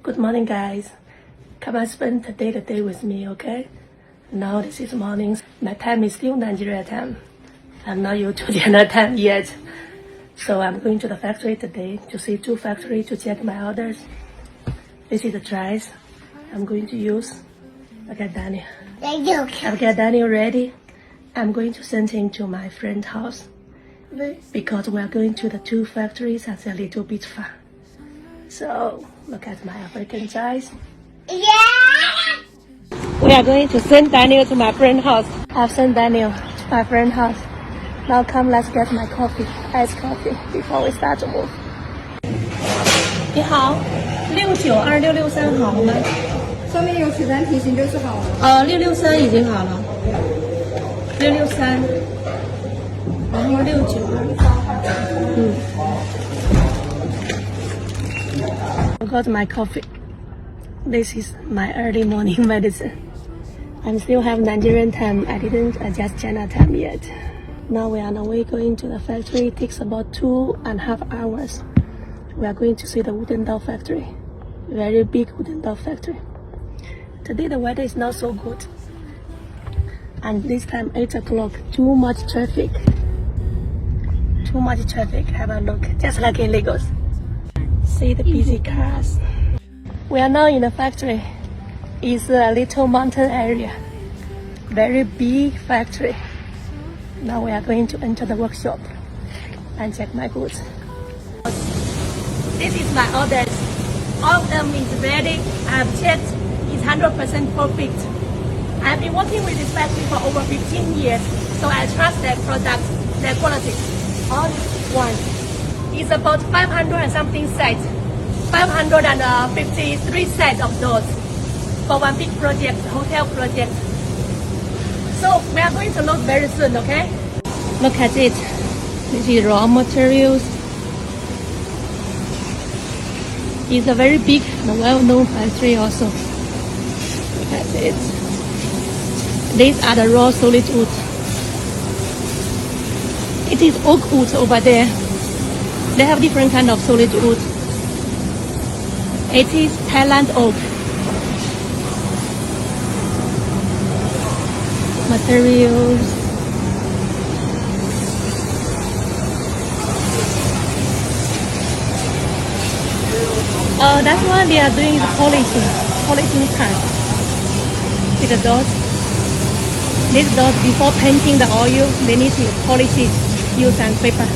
Good morning, guys. Come and spend the day with me, okay? Now this is morning. My time is still Nigeria time. I'm not used to the time yet. So I'm going to the factory today to see 2 factories to check my orders. This is the drives I'm going to use. Okay, Daniel. Okay, Daniel ready? I'm going to send him to my friend's house because we are going to the 2 factories that's a little bit far. So look at my African size. Yeah! We are going to send Daniel to my friend's house. I've sent Daniel to my friend's house. Now come, let's get my coffee, iced coffee, before we start to move. 你好，692663好了吗？上面有取单提醒就是好了。663已经好了。663，然后69。I got my coffee. This is my early morning medicine. I still have Nigerian time. I didn't adjust China time yet. Now we are on the way going to the factory. It takes about 2.5 hours. We are going to see the wooden doll factory. Very big wooden doll factory. Today the weather is not so good. And this time 8 o'clock, too much traffic. Too much traffic. Have a look, just like in Lagos. See the busy cars. We are now in the factory. It's a little mountain area. Very big factory. Now we are going to enter the workshop and check my goods. This is my orders. All of them is ready. I have checked. It's 100% perfect. I have been working with this factory for over 15 years, so I trust their product, their quality. All this one is about 500 and something sets. 553 sets of those for one big project, hotel project. So we are going to load very soon, okay? Look at it. This is raw materials. It's a very big and well-known factory also. Look at it. These are the raw solid wood. It is oak wood over there. They have different kind of solid wood. It is Thailand oak. Materials. That's what they are doing is polishing part. See the doors? These doors, before painting the oil, they need to polish it, use sandpaper.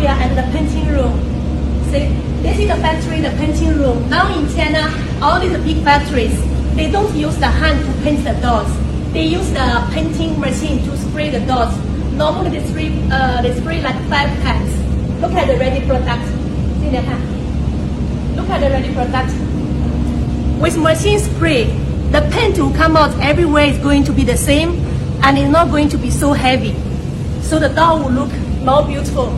We are at the painting room. See, this is the factory, the painting room. Now in China, all these big factories, they don't use the hand to paint the doors. They use the painting machine to spray the doors. Normally they spray like 5 packs. Look at the ready product. See that? Look at the ready product. With machine spray, the paint will come out everywhere is going to be the same, and it's not going to be so heavy. So the door will look more beautiful.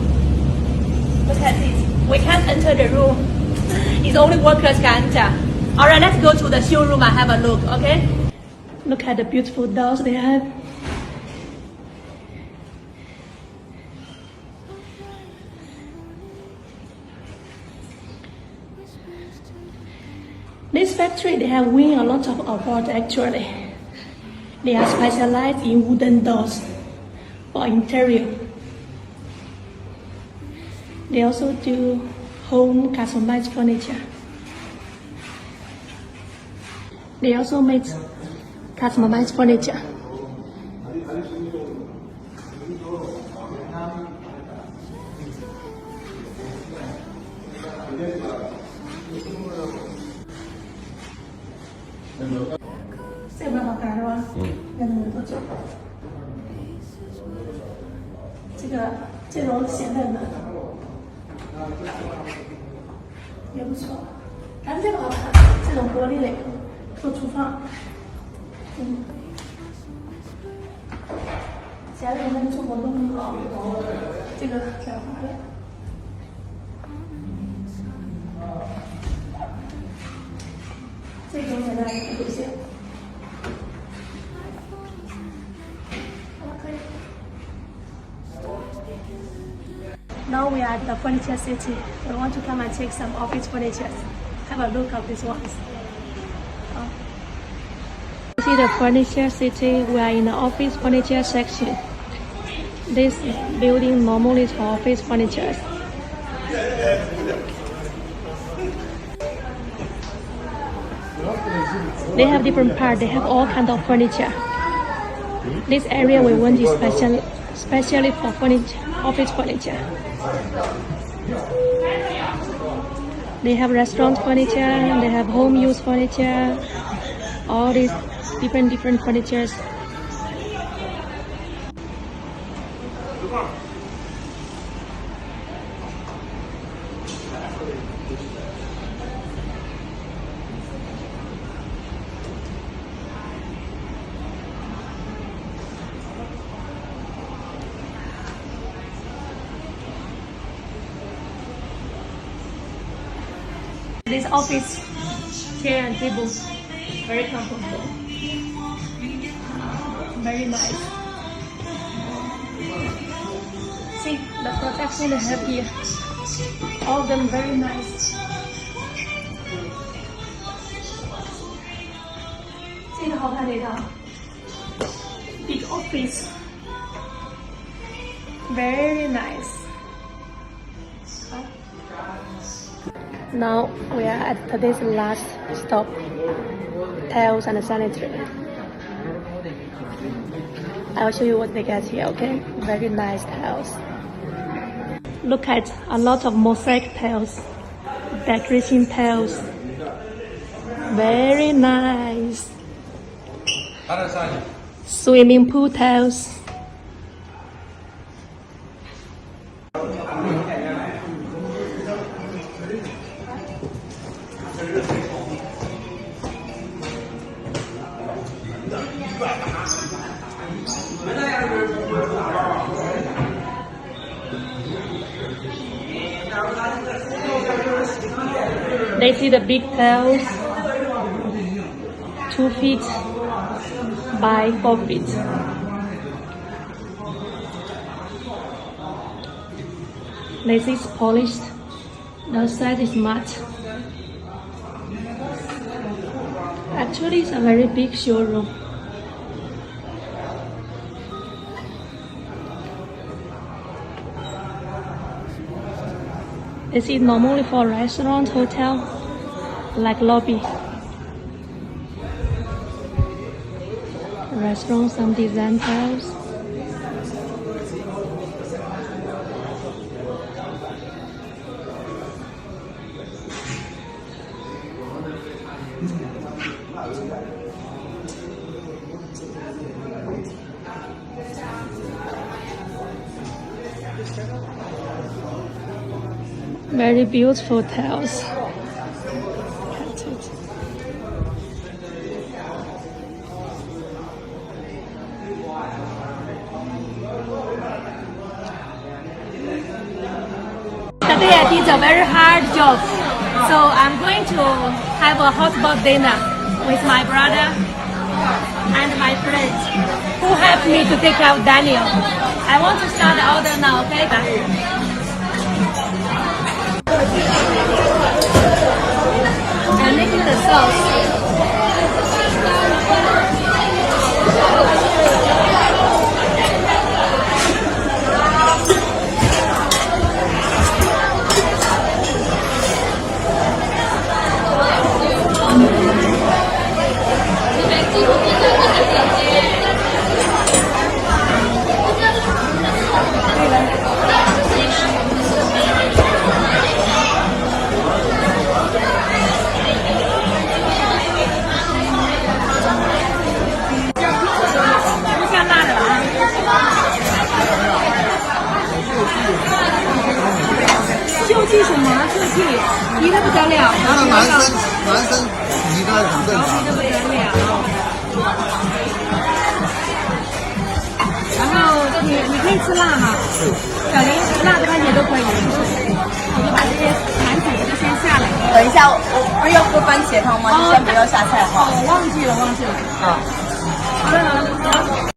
Look at this. We can't enter the room. It's only workers can enter. Alright, let's go to the showroom and have a look, okay? Look at the beautiful dolls they have. This factory, they have won a lot of awards actually. They are specialized in wooden dolls for interior. They also do home customized furniture. They also make customized furniture.这种显嫩的也不错，但是这个好看，这种玻璃的做厨房，家里人做活动很好，这个很方便。这种现在不流行。Now we are at the furniture city. We want to come and take some office furniture. Have a look at these ones. See the furniture city. We are in the office furniture section. This building normally is for office furniture. They have different parts. They have all kinds of furniture. This area we went is especially for furniture, office furniture. They have restaurant furniture. They have home use furniture. All these different furnitures. This office chair and table, very comfortable, very nice. See the protection they have here, all of them very nice. See the 好看这套 big office, very nice. Now we are at today's last stop, tiles and sanitary. I'll show you what they get here, okay? Very nice tiles. Look at a lot of mosaic tiles, decoration tiles. Very nice. Swimming pool tiles. They see the big tiles, 2 feet by 4 feet. This is polished, the side is matte. Actually, it's a very big showroom. This is normally for restaurant, hotel, like lobby. Restaurant, some design tiles. Very beautiful tiles. Today I did a very hard job, so I'm going to have a hot pot dinner with my brother and my friend who helped me to take out Daniel. I want to start the order now, okay? I'm making the sauce. 可以吃辣吗？小林，辣的番茄都可以。我就把这些盘子就先下来。等一下，我不是要喝番茄汤吗？你先不要下菜哈。忘记了。啊。好的。